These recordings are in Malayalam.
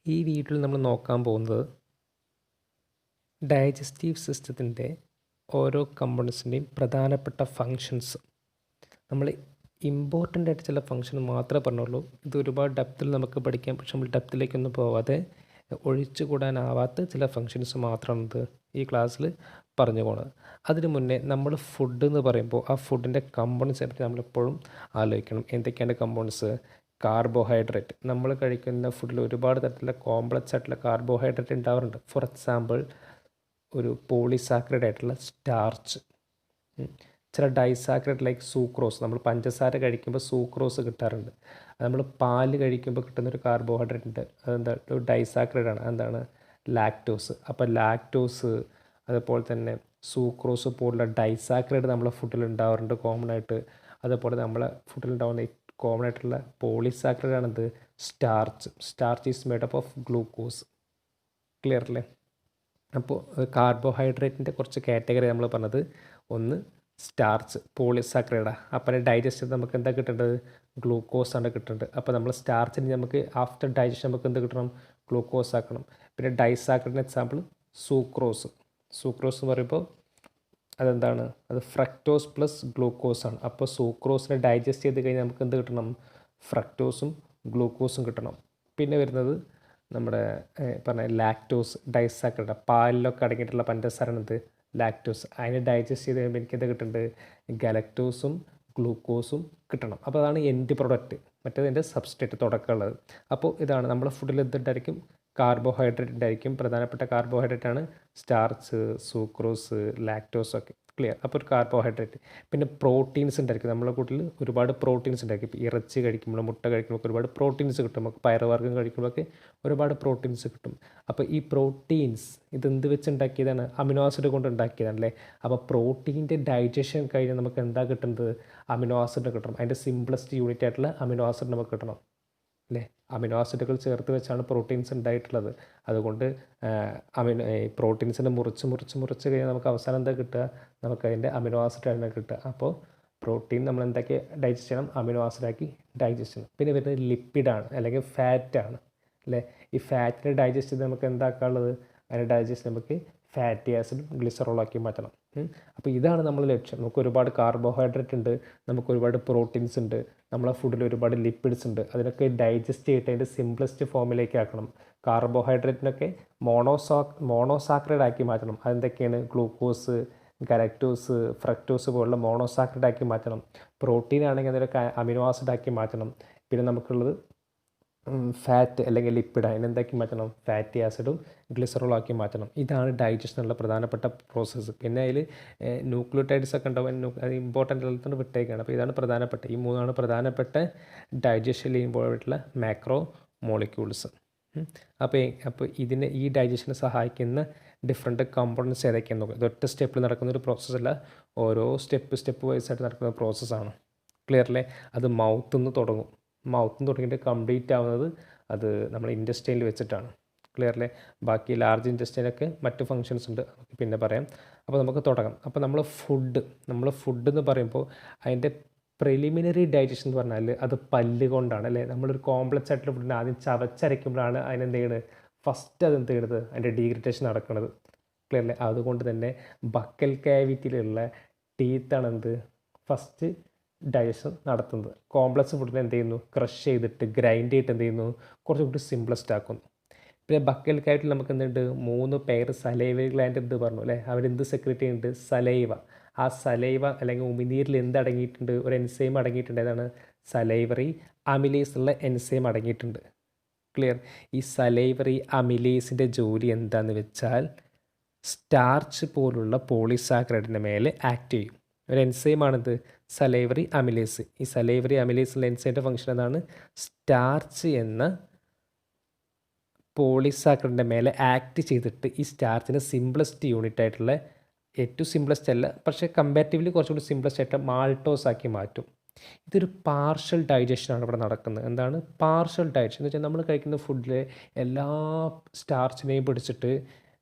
ഈ വീഡിയോയിൽ നമ്മൾ നോക്കാൻ പോകുന്നത് ഡൈജസ്റ്റീവ് സിസ്റ്റത്തിൻ്റെ ഓരോ കമ്പോണൻസിൻ്റെയും പ്രധാനപ്പെട്ട ഫങ്ഷൻസ്. നമ്മൾ ഇമ്പോർട്ടൻ്റ് ആയിട്ട് ചില ഫങ്ഷൻ മാത്രമേ പറഞ്ഞുള്ളൂ. ഇത് ഒരുപാട് ഡെപ്തിൽ നമുക്ക് പഠിക്കാം, പക്ഷെ നമ്മൾ ഡെപ്തിലേക്കൊന്നും പോവാതെ ഒഴിച്ചുകൂടാനാവാത്ത ചില ഫങ്ഷൻസ് മാത്രമാണ് ഇത് ഈ ക്ലാസ്സിൽ പറഞ്ഞു പോകുന്നത്. അതിനു മുന്നേ നമ്മൾ ഫുഡ് എന്ന് പറയുമ്പോൾ ആ ഫുഡിൻ്റെ കമ്പോണൻസിനെ പറ്റി നമ്മളെപ്പോഴും ആലോചിക്കണം. എന്തൊക്കെയാണ് കമ്പോണൻസ്? കാർബോഹൈഡ്രേറ്റ്. നമ്മൾ കഴിക്കുന്ന ഫുഡിൽ ഒരുപാട് തരത്തിലുള്ള കോംപ്ലക്സ് ആയിട്ടുള്ള കാർബോഹൈഡ്രേറ്റ് ഉണ്ടാവാറുണ്ട്. ഫോർ എക്സാമ്പിൾ ഒരു പോളിസാക്കറൈഡ് ആയിട്ടുള്ള സ്റ്റാർച്ച്, ചില ഡൈസാക്കറൈഡ് ലൈക്ക് സൂക്രോസ്. നമ്മൾ പഞ്ചസാര കഴിക്കുമ്പോൾ സൂക്രോസ് കിട്ടാറുണ്ട്. അത് നമ്മൾ പാല് കഴിക്കുമ്പോൾ കിട്ടുന്നൊരു കാർബോഹൈഡ്രേറ്റ് ഉണ്ട്, അതെന്താ ഒരു ഡൈസാക്കറൈഡ് ആണ്. എന്താണ്? ലാക്ടോസ്. അപ്പോൾ ലാക്ടോസ് അതുപോലെ തന്നെ സൂക്രോസ് പോലുള്ള ഡൈസാക്കറൈഡ് നമ്മളെ ഫുഡിൽ ഉണ്ടാവാറുണ്ട് കോമൺ ആയിട്ട്. അതുപോലെ നമ്മളെ ഫുഡിൽ ഉണ്ടാകുന്ന കോമൺ ആയിട്ടുള്ള പോളിസാക്കറൈഡ് ആണെന്ത്? Starch. Starch is made up of glucose. Clear അല്ലേ? അപ്പോൾ കാർബോഹൈഡ്രേറ്റിൻ്റെ കുറച്ച് കാറ്റഗറി നമ്മൾ പറഞ്ഞത്, ഒന്ന് സ്റ്റാർച്ച്, പോളിസാക്കറൈഡാണ്. അപ്പം ഡൈജസ്റ്റ് ചെയ്ത് നമുക്ക് എന്താ കിട്ടേണ്ടത്? ഗ്ലൂക്കോസ് ആണ് കിട്ടേണ്ടത്. അപ്പോൾ നമ്മൾ സ്റ്റാർച്ചിന് നമുക്ക് ആഫ്റ്റർ ഡൈജഷൻ നമുക്ക് എന്ത് കിട്ടണം? ഗ്ലൂക്കോസ് ആക്കണം. പിന്നെ ഡൈസാക്കറൈഡിന് എക്സാമ്പിൾ സൂക്രോസ്. സൂക്രോസ് എന്ന് പറയുമ്പോൾ അതെന്താണ്? അത് ഫ്രക്ടോസ് പ്ലസ് ഗ്ലൂക്കോസ് ആണ്. അപ്പോൾ സൂക്രോസിനെ ഡൈജസ്റ്റ് ചെയ്ത് കഴിഞ്ഞാൽ നമുക്ക് എന്ത് കിട്ടണം? ഫ്രക്ടോസും ഗ്ലൂക്കോസും കിട്ടണം. പിന്നെ വരുന്നത് നമ്മുടെ പറഞ്ഞ ലാക്ടോസ്, ഡൈസാക്കറൈഡ്. പാലിലൊക്കെ അടങ്ങിയിട്ടുള്ള പഞ്ചസാരയാണിത് ലാക്ടോസ്. അതിനെ ഡൈജസ്റ്റ് ചെയ്ത് കഴിയുമ്പോൾ എനിക്ക് എന്താ കിട്ടുന്നുണ്ട്? ഗലക്ടോസും ഗ്ലൂക്കോസും കിട്ടണം. അപ്പോൾ അതാണ് എൻഡ് പ്രൊഡക്റ്റ്. മറ്റേത് എൻ്റെ സബ്സ്ട്രേറ്റ്, തുടക്കമുള്ളത്. അപ്പോൾ ഇതാണ് നമ്മുടെ ഫുഡിൽ എന്തുണ്ടായിരിക്കും? കാർബോഹൈഡ്രേറ്റ് ഉണ്ടായിരിക്കും. പ്രധാനപ്പെട്ട കാർബോഹൈഡ്രേറ്റ് ആണ് സ്റ്റാർച്ച്, സൂക്രോസ്, ലാക്ടോസ് ഒക്കെ. ക്ലിയർ? അപ്പോൾ ഒരു കാർബോഹൈഡ്രേറ്റ്. പിന്നെ പ്രോട്ടീൻസ് ഉണ്ടായിരിക്കും. നമ്മുടെ കൂട്ടിൽ ഒരുപാട് പ്രോട്ടീൻസ് ഉണ്ടായിരിക്കും. ഇപ്പോൾ ഇറച്ചി കഴിക്കുമ്പോൾ, മുട്ട കഴിക്കുമ്പോൾ ഒരുപാട് പ്രോട്ടീൻസ് കിട്ടും. നമുക്ക് പയറുവർഗ്ഗം കഴിക്കുമ്പോഴൊക്കെ ഒരുപാട് പ്രോട്ടീൻസ് കിട്ടും. അപ്പോൾ ഈ പ്രോട്ടീൻസ് ഇതെന്ത് വെച്ച് ഉണ്ടാക്കിയതാണ്? അമിനോ ആസിഡ് കൊണ്ട് ഉണ്ടാക്കിയതാണ് അല്ലേ? അപ്പോൾ പ്രോട്ടീൻ്റെ ഡൈജഷൻ കഴിഞ്ഞാൽ നമുക്ക് എന്താ കിട്ടുന്നത്? അമിനോ ആസിഡ് കിട്ടണം. അതിൻ്റെ സിംപ്ലസ്റ്റ് യൂണിറ്റ് ആയിട്ടുള്ള അമിനോ ആസിഡ് നമുക്ക് കിട്ടണം അല്ലേ? അമിനോ ആസിഡുകൾ ചേർത്ത് വെച്ചാണ് പ്രോട്ടീൻസ് ഉണ്ടായിട്ടുള്ളത്. അതുകൊണ്ട് പ്രോട്ടീൻസിനെ മുറിച്ച് കഴിഞ്ഞാൽ നമുക്ക് അവസാനം എന്താ കിട്ടുക? നമുക്ക് അതിൻ്റെ അമിനോ ആസിഡാണ് കിട്ടുക. അപ്പോൾ പ്രോട്ടീൻ നമ്മൾ എന്താക്കി ഡൈജസ്റ്റ് ചെയ്യണം? അമിനോ ആസിഡാക്കി ഡൈജസ്റ്റ് ചെയ്യണം. പിന്നെ വരുന്നത് ലിപ്പിഡാണ് അല്ലെങ്കിൽ ഫാറ്റാണ് അല്ലേ? ഈ ഫാറ്റിനെ ഡൈജസ്റ്റ് ചെയ്ത് നമുക്ക് എന്താക്കാനുള്ളത്? അതിനെ ഡൈജസ്റ്റ് നമുക്ക് ഫാറ്റി ആസിഡും ഗ്ലിസറോളാക്കി മാറ്റണം. അപ്പോൾ ഇതാണ് നമ്മൾ ലക്ഷ്യം. നമുക്ക് ഒരുപാട് കാർബോഹൈഡ്രേറ്റ് ഉണ്ട്, നമുക്ക് ഒരുപാട് പ്രോട്ടീൻസ് ഉണ്ട്, നമ്മളെ ഫുഡിൽ ഒരുപാട് ലിപ്പിഡ്സ് ഉണ്ട്. അതിനൊക്കെ ഡൈജസ്റ്റ് ചെയ്തിട്ട് അതിൻ്റെ സിംപ്ലസ്റ്റ് ഫോമിലേക്ക് ആക്കണം. കാർബോഹൈഡ്രേറ്റിനൊക്കെ മോണോസാക്കറൈഡ് ആക്കി മാറ്റണം. അതെന്തൊക്കെയാണ്? ഗ്ലൂക്കോസ്, ഗലക്ടോസ്, ഫ്രക്ടോസ് പോലുള്ള മോണോസാക്കറൈഡ് ആക്കി മാറ്റണം. പ്രോട്ടീൻ ആണെങ്കിൽ അതിനൊക്കെ അമിനോ ആസിഡ് ആക്കി മാറ്റണം. പിന്നെ നമുക്കുള്ളത് ഫാറ്റ് അല്ലെങ്കിൽ ലിപ്പിഡ്, അതിനെന്താക്കി മാറ്റണം? ഫാറ്റി ആസിഡും ഗ്ലിസറോളും ആക്കി മാറ്റണം. ഇതാണ് ഡൈജഷനുള്ള പ്രധാനപ്പെട്ട പ്രോസസ്സ്. പിന്നെ അതിൽ ന്യൂക്ലിയോടൈഡ്സ് ഒക്കെ ഉണ്ടാവും. അത് ഇമ്പോർട്ടൻ്റ് അല്ലാത്തതുകൊണ്ട് വിട്ടേക്കാണ്. അപ്പോൾ ഇതാണ് പ്രധാനപ്പെട്ട, ഈ മൂന്നാണ് പ്രധാനപ്പെട്ട ഡൈജഷനിൽ ഇൻവോൾവ് ആയിട്ടുള്ള മാക്രോ മോളിക്യൂൾസ്. അപ്പോൾ ഈ ഡൈജഷനെ സഹായിക്കുന്ന ഡിഫറെൻറ്റ് കമ്പോണൻസ് ഏതൊക്കെയാണെന്ന് നോക്കുക. ഇതൊറ്റ സ്റ്റെപ്പിൽ നടക്കുന്ന ഒരു പ്രോസസ്സല്ല, ഓരോ സ്റ്റെപ്പ് വൈസായിട്ട് നടക്കുന്ന പ്രോസസ്സാണ്. ക്ലിയർലേ? അത് മൗത്തിൽ നിന്ന് തുടങ്ങും. തുടങ്ങിയിട്ട് കംപ്ലീറ്റ് ആവുന്നത് അത് നമ്മൾ ഇൻറ്റസ്റ്റൈനിൽ വെച്ചിട്ടാണ്. ക്ലിയർലേ? ബാക്കി ലാർജ് ഇൻറ്റസ്റ്റൈനൊക്കെ മറ്റ് ഫങ്ഷൻസ് ഉണ്ട്, പിന്നെ പറയാം. അപ്പോൾ നമുക്ക് തുടങ്ങാം. അപ്പോൾ നമ്മൾ ഫുഡ് എന്ന് പറയുമ്പോൾ അതിൻ്റെ പ്രിലിമിനറി ഡൈജഷൻ എന്ന് പറഞ്ഞാൽ അത് പല്ല് കൊണ്ടാണ് അല്ലേ? നമ്മളൊരു കോംപ്ലക്സ് ആയിട്ടുള്ള ഫുഡിനെ ആദ്യം ചവച്ചരയ്ക്കുമ്പോഴാണ് അതിനെന്ത് ചെയ്യുന്നത്? ഫസ്റ്റ് അതെന്ത് ചെയ്യുന്നത്? അതിൻ്റെ ഡീഗ്രഡേഷൻ നടക്കുന്നത്. ക്ലിയർലേ? അതുകൊണ്ട് തന്നെ ബക്കൽ കാവിറ്റിയിലുള്ള ടീത്താണ് എന്ത്? ഫസ്റ്റ് ഡൈജഷൻ നടത്തുന്നത്. കോംപ്ലക്സ് ഫുഡിനെ എന്ത് ചെയ്യുന്നു? ക്രഷ് ചെയ്തിട്ട് ഗ്രൈൻഡ് ചെയ്തിട്ട് എന്ത് ചെയ്യുന്നു? കുറച്ചും കൂടി സിംപ്ലസ്റ്റ് ആക്കുന്നു. പിന്നെ ബക്കൽ കാവിറ്റിൽ നമുക്ക് എന്തുണ്ട്? 3 പെയർ സലൈവറി ഗ്ലാൻഡ് എന്ത് പറഞ്ഞു അല്ലേ? അവരെന്ത് സെക്രറ്റ് ചെയ്യുന്നുണ്ട്? സലൈവ. ആ സലൈവ അല്ലെങ്കിൽ ഉമിനീരിൽ എന്ത് അടങ്ങിയിട്ടുണ്ട്? ഒരു എൻസൈം അടങ്ങിയിട്ടുണ്ട്. ഏതാണ്? സലൈവറി അമിലേസ് ഉള്ള എൻസൈം അടങ്ങിയിട്ടുണ്ട്. ക്ലിയർ? ഈ സലൈവറി അമിലേസിൻ്റെ ജോലി എന്താണെന്ന് വെച്ചാൽ സ്റ്റാർച്ച് പോലുള്ള പോളിസാക്കറൈഡിൻ്റെ മേലെ ആക്ട് ചെയ്യും. ഒരു എൻസൈമാണിത് സലൈവറി അമിലേസ്. ഈ സലൈവറി അമിലേസിലുള്ള എൻസൈമിൻ്റെ ഫംഗ്ഷൻ എന്താണ്? സ്റ്റാർച്ച് എന്ന പോളിസാക്കറിൻ്റെ മേലെ ആക്ട് ചെയ്തിട്ട് ഈ സ്റ്റാർച്ചിന് സിംപ്ലസ്റ്റ് യൂണിറ്റ് ആയിട്ടുള്ള, ഏറ്റവും സിംപ്ലസ്റ്റ് അല്ല പക്ഷേ കമ്പാരിറ്റീവ്ലി കുറച്ചുകൂടി സിംപ്ലസ്റ്റ് ആയിട്ട് മാൾട്ടോസ് ആക്കി മാറ്റും. ഇതൊരു പാർഷ്യൽ ഡൈജഷനാണ് ഇവിടെ നടക്കുന്നത്. എന്താണ് പാർഷ്യൽ ഡൈജഷൻ എന്ന് വെച്ചാൽ? നമ്മൾ കഴിക്കുന്ന ഫുഡിലെ എല്ലാ സ്റ്റാർച്ചിനെയും പിടിച്ചിട്ട്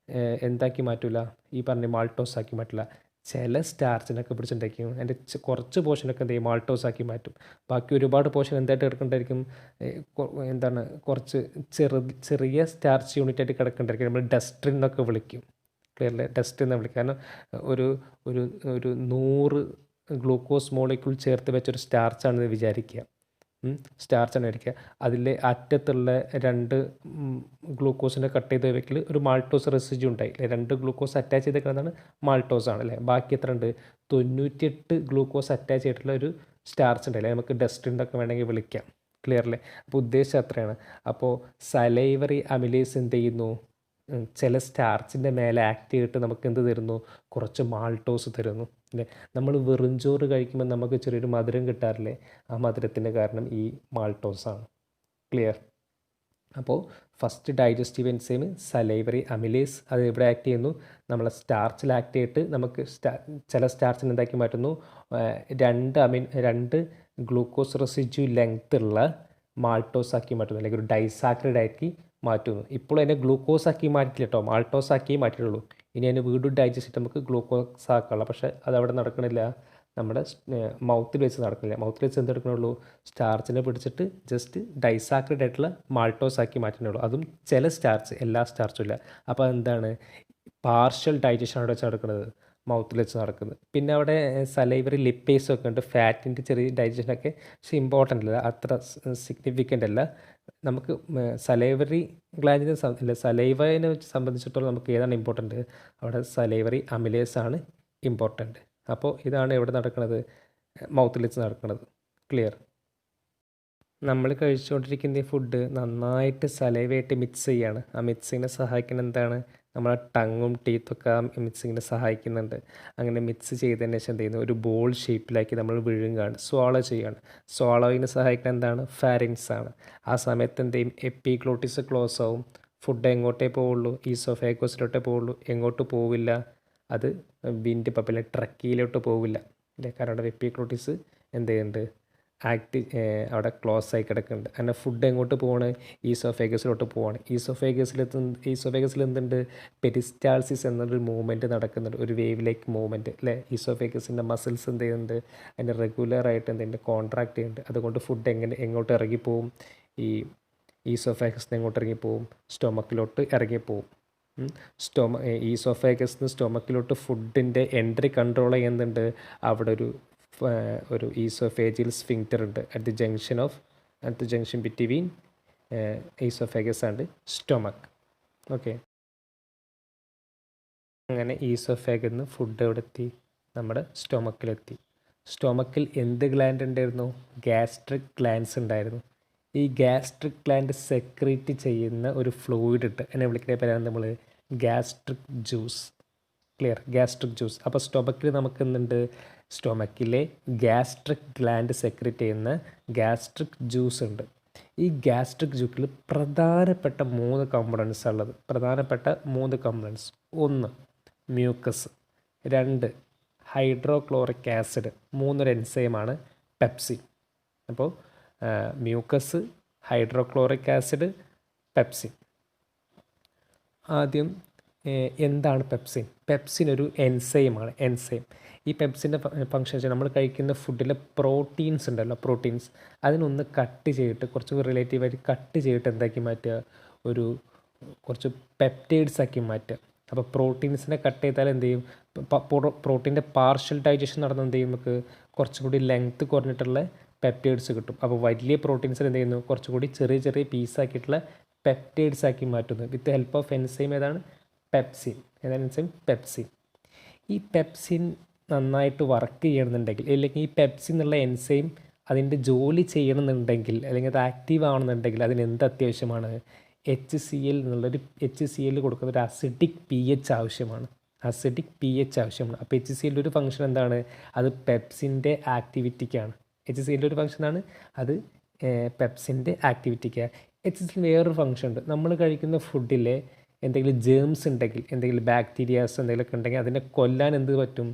എന്താക്കി മാറ്റില്ല? ഈ പറഞ്ഞ മാൾട്ടോസ് ആക്കി മാറ്റില്ല. ചില സ്റ്റാർച്ചിനൊക്കെ പിടിച്ചിട്ടുണ്ടായിരിക്കും അതിൻ്റെ കുറച്ച് പോർഷനൊക്കെ എന്ത് ചെയ്യും മാൾട്ടോസ് ആക്കി മാറ്റും. ബാക്കി ഒരുപാട് പോർഷൻ എന്തായിട്ട് കിടക്കുന്നുണ്ടായിരിക്കും, എന്താണ് കുറച്ച് ചെറിയ സ്റ്റാർച്ച് യൂണിറ്റ് ആയിട്ട് കിടക്കുന്നുണ്ടായിരിക്കും. നമ്മൾ ഡസ്ട്രിൻ എന്നൊക്കെ വിളിക്കും. ക്ലിയർലി ഡസ്റ്റ് എന്ന് വിളിക്കും. കാരണം ഒരു ഒരു ഒരു 100 ഗ്ലൂക്കോസ് മോളിക്യൂൾ ചേർത്ത് വെച്ചൊരു സ്റ്റാർച്ചാണെന്ന് വിചാരിക്കുക. സ്റ്റാർച്ചാണ് വിചാരിക്കുക. അതിലെ അറ്റത്തുള്ള 2 ഗ്ലൂക്കോസിനെ കട്ട് ചെയ്ത് വെക്കൽ ഒരു മാൾട്ടോസ് റെസിഡ്യൂ ഉണ്ടായി അല്ലേ. 2 ഗ്ലൂക്കോസ് അറ്റാച്ച് ചെയ്തേക്കുന്നതാണ് മാൾട്ടോസ് ആണ് അല്ലേ. ബാക്കി എത്ര ഉണ്ട്? 98 ഗ്ലൂക്കോസ് അറ്റാച്ച് ചെയ്തിട്ടുള്ള ഒരു സ്റ്റാർച്ച് ഉണ്ടല്ലേ, നമുക്ക് ഡസ്റ്റിൻ്റെയൊക്കെ വേണമെങ്കിൽ വിളിക്കാം. ക്ലിയർലി. അപ്പോൾ ഉദ്ദേശം അത്രയാണ്. അപ്പോൾ സലൈവറി അമിലേസ് എന്ത് ചെയ്യുന്നു, ചില സ്റ്റാർച്ചിൻ്റെ മേലെ ആക്ട് ചെയ്തിട്ട് നമുക്ക് എന്ത് തരുന്നു, കുറച്ച് മാൾട്ടോസ് തരുന്നു അല്ലേ. നമ്മൾ വെറും ചോറ് കഴിക്കുമ്പോൾ നമുക്ക് ചെറിയൊരു മധുരം കിട്ടാറില്ലേ, ആ മധുരത്തിൻ്റെ കാരണം ഈ മാൾട്ടോസാണ്. ക്ലിയർ. അപ്പോൾ first digestive enzyme salivary amylase, അത് എവിടെ ആക്ട് ചെയ്യുന്നു, നമ്മളെ സ്റ്റാർച്ചിൽ ആക്ട് ചെയ്തിട്ട് നമുക്ക് ചില സ്റ്റാർച്ചിന് എന്താക്കി മാറ്റുന്നു, 2 ഗ്ലൂക്കോസ് റെസിഡ്യൂ ലെങ്ത് ഉള്ള മാൾട്ടോസ് ആക്കി മാറ്റുന്നു, അല്ലെങ്കിൽ ഒരു ഡൈസാക്രൈഡ് ആക്കി മാറ്റുന്നു. ഇപ്പോൾ അതിനെ ഗ്ലൂക്കോസ് ആക്കി മാറ്റില്ല കേട്ടോ, മാൾട്ടോസ് ആക്കി മാറ്റിയുള്ളൂ. ഇനി അതിന് വീണ്ടും ഡൈജസ്റ്റ് ചെയ്തിട്ട് നമുക്ക് ഗ്ലൂക്കോസ് ആക്കാനുള്ള, പക്ഷേ അതവിടെ നടക്കണില്ല, നമ്മുടെ മൗത്തിൽ വെച്ച് നടക്കില്ല. മൗത്തിൽ വെച്ച് എന്തെടുക്കണുള്ളൂ, സ്റ്റാർച്ചിനെ പിടിച്ചിട്ട് ജസ്റ്റ് ഡൈസാക്രൈഡ് ആയിട്ടുള്ള മാൾട്ടോസ് ആക്കി മാറ്റുന്നുള്ളൂ. അതും ചില സ്റ്റാർച്ച്, എല്ലാ സ്റ്റാർച്ചും ഇല്ല. അപ്പോൾ എന്താണ്, പാർഷ്യൽ ഡൈജഷൻ അവിടെ വെച്ച് നടക്കുന്നത്, മൗത്തിൽ വെച്ച് നടക്കുന്നത്. പിന്നെ അവിടെ സലൈവറി ലിപ്പേസും ഒക്കെ ഉണ്ട്, ഫാറ്റിൻ്റെ ചെറിയ ഡൈജഷനൊക്കെ. പക്ഷേ ഇമ്പോർട്ടൻ്റ് അല്ല, അത്ര സിഗ്നിഫിക്കൻ്റ് അല്ല. നമുക്ക് സലൈവറി ഗ്ലാൻഡിനെ അല്ല സലൈവനെ സംബന്ധിച്ചിടത്തോളം നമുക്ക് ഏതാണ് ഇമ്പോർട്ടൻ്റ്, അവിടെ സലൈവറി അമിലേസ് ആണ് ഇമ്പോർട്ടൻ്റ്. അപ്പോൾ ഇതാണ് എവിടെ നടക്കുന്നത്, മൗത്തിൽ വെച്ച് നടക്കുന്നത്. ക്ലിയർ. നമ്മൾ കഴിച്ചുകൊണ്ടിരിക്കുന്ന ഈ ഫുഡ് നന്നായിട്ട് സലൈവയായിട്ട് മിക്സ് ചെയ്യാണ്. ആ മിക്സിങ്ങിനെ സഹായിക്കുന്ന എന്താണ്, നമ്മളെ ടങ്ങും ടീത്തൊക്കെ ആ മിക്സിങ്ങിനെ സഹായിക്കുന്നുണ്ട്. അങ്ങനെ മിക്സ് ചെയ്തതിന് ശേഷം എന്ത് ചെയ്യുന്നു, ഒരു ബോൾ ഷേപ്പിലാക്കി നമ്മൾ വിഴുങ്ങുകയാണ്, സ്വാളോ ചെയ്യുകയാണ്. സ്വാളോയിന് സഹായിക്കുന്ന എന്താണ്, ഫാരിങ്സ് ആണ്. ആ സമയത്ത് എന്ത് ചെയ്യും, എപ്പിഗ്ലോട്ടിസ് ക്ലോസ് ആവും. ഫുഡ് എങ്ങോട്ടേ പോവുള്ളൂ, ഈസോഫേഗോസിലോട്ടേ പോവുള്ളൂ. എങ്ങോട്ട് പോവില്ല, അത് വിൻഡ് പപ്പിലെ ട്രക്കിയിലോട്ട് പോവില്ല അല്ലേ. കാരണം അവിടെ എപ്പിഗ്ലോട്ടിസ് എന്ത് ചെയ്യുന്നുണ്ട്, അവിടെ ക്ലോസ് ആയി കിടക്കുന്നുണ്ട്. അങ്ങനെ ഫുഡ് എങ്ങോട്ട് പോവാണ്, ഈസോഫേഗസിലോട്ട് പോവാണ്. ഈസോഫേഗസിൽ എന്തുണ്ട്, പെരിസ്റ്റാൾസിസ് എന്നൊരു മൂവ്മെൻറ്റ് നടക്കുന്നുണ്ട്, ഒരു വേവ് ലൈക്ക് മൂവ്മെൻറ്റ് അല്ലേ. ഈസോഫേഗസിൻ്റെ മസിൽസ് എന്ത് ചെയ്യുന്നുണ്ട്, അതിൻ്റെ റെഗുലറായിട്ട് എന്തെങ്കിലും കോൺട്രാക്ട് ചെയ്യുന്നുണ്ട്. അതുകൊണ്ട് ഫുഡ് എങ്ങോട്ട് ഇറങ്ങിപ്പോവും, ഈ ഈസോഫേഗസിന് എങ്ങോട്ട് ഇറങ്ങിപ്പോവും, സ്റ്റൊമക്കിലോട്ട് ഇറങ്ങിപ്പോവും. ഈസോഫേഗസിന് സ്റ്റൊമക്കിലോട്ട് ഫുഡിൻ്റെ എൻട്രി കൺട്രോൾ ചെയ്യുന്നുണ്ട്. അവിടെ ഒരു ഈസോഫേജിയൽ സ്ഫിങ്ക്റ്റർ ഉണ്ട് at the junction between oesophagus and stomach. Okay. അങ്ങനെ ഈസോഫേഗിൽ നിന്ന് ഫുഡ് എവിടെ എത്തി, നമ്മുടെ സ്റ്റൊമക്കിലെത്തി. സ്റ്റൊമക്കിൽ എന്ത് ഗ്ലാൻഡ് ഉണ്ടായിരുന്നു, ഗ്യാസ്ട്രിക് ഗ്ലാൻഡ്സ് ഉണ്ടായിരുന്നു. ഈ ഗ്യാസ്ട്രിക് ഗ്ലാൻഡ് സെക്രീറ്റ് ചെയ്യുന്ന ഒരു ഫ്ലൂയിഡ് ഉണ്ട്, എന്നെ വിളിക്കുന്ന പേരാണ് നമ്മൾ gastric juice. Clear, gastric juice. അപ്പോൾ സ്റ്റൊമക്കിൽ നമുക്ക് എന്തുണ്ട്, സ്റ്റൊമക്കിലെ ഗ്യാസ്ട്രിക് ഗ്ലാൻഡ് സെക്രീറ്റ് ചെയ്യുന്ന ഗ്യാസ്ട്രിക് ജ്യൂസ് ഉണ്ട്. ഈ ഗ്യാസ്ട്രിക് ജ്യൂസിൽ പ്രധാനപ്പെട്ട 3 കമ്പോണൻസ് ഉള്ളത്. പ്രധാനപ്പെട്ട 3 കമ്പോണൻസ്: 1 മ്യൂക്കസ്, 2 ഹൈഡ്രോക്ലോറിക് ആസിഡ്, 3 എൻസൈമാണ് പെപ്സിൻ. അപ്പോൾ മ്യൂക്കസ്, ഹൈഡ്രോക്ലോറിക് ആസിഡ്, പെപ്സിൻ. ആദ്യം എന്താണ് പെപ്സിൻ? പെപ്സിൻ ഒരു എൻസൈമാണ്. ഈ പെപ്സിൻ്റെ ഫംഗ്ഷൻ വെച്ചാൽ നമ്മൾ കഴിക്കുന്ന ഫുഡിലെ പ്രോട്ടീൻസ് ഉണ്ടല്ലോ, പ്രോട്ടീൻസ് അതിനൊന്ന് കട്ട് ചെയ്തിട്ട്, കുറച്ച് റിലേറ്റീവായിട്ട് കട്ട് ചെയ്തിട്ട് എന്താക്കി മാറ്റുക, കുറച്ച് പെപ്റ്റൈഡ്സ് ആക്കി മാറ്റുക. അപ്പോൾ പ്രോട്ടീൻസിനെ കട്ട് ചെയ്താൽ എന്ത് ചെയ്യും, പ്രോട്ടീൻ്റെ പാർഷ്യൽ ഡൈജഷൻ നടന്ന് എന്ത് ചെയ്യും, നമുക്ക് കുറച്ചുകൂടി ലെങ്ത്ത് കുറഞ്ഞിട്ടുള്ള പെപ്റ്റൈഡ്സ് കിട്ടും. അപ്പോൾ വലിയ പ്രോട്ടീൻസിന് എന്ത് ചെയ്യുന്നു, കുറച്ചുകൂടി ചെറിയ പീസാക്കിയിട്ടുള്ള പെപ്റ്റൈഡ്സ് ആക്കി മാറ്റുന്നു വിത്ത് ഹെൽപ്പ് ഓഫ് എൻസൈം. ഏതാണ്, പെപ്സിൻ. ഏതാണ് എൻസൈം? പെപ്സിൻ. ഈ പെപ്സിൻ നന്നായിട്ട് വർക്ക് ചെയ്യണമെന്നുണ്ടെങ്കിൽ, അല്ലെങ്കിൽ ഈ പെപ്സിൻ എന്നുള്ള എൻസൈം അതിൻ്റെ ജോലി ചെയ്യണമെന്നുണ്ടെങ്കിൽ, അല്ലെങ്കിൽ അത് ആക്റ്റീവ് ആവണമെന്നുണ്ടെങ്കിൽ അതിന് എന്ത് അത്യാവശ്യമാണ്, HCl എന്നുള്ളൊരു HCl കൊടുക്കുന്ന ഒരു അസിഡിക് pH ആവശ്യമാണ്. അപ്പോൾ HCl ഒരു ഫംഗ്ഷൻ എന്താണ്, അത് പെപ്സിൻ്റെ ആക്ടിവിറ്റിക്കാണ്. HCl ഒരു ഫംഗ്ഷനാണ്, അത് പെപ്സിൻ്റെ ആക്ടിവിറ്റിക്കാണ്. HCl വേറൊരു ഫംഗ്ഷൻ ഉണ്ട്. നമ്മൾ കഴിക്കുന്ന ഫുഡിലെ എന്തെങ്കിലും ജേംസ് ഉണ്ടെങ്കിൽ, എന്തെങ്കിലും ബാക്ടീരിയാസ് എന്തെങ്കിലുമൊക്കെ ഉണ്ടെങ്കിൽ അതിനെ കൊല്ലാൻ എന്ത് പറ്റും,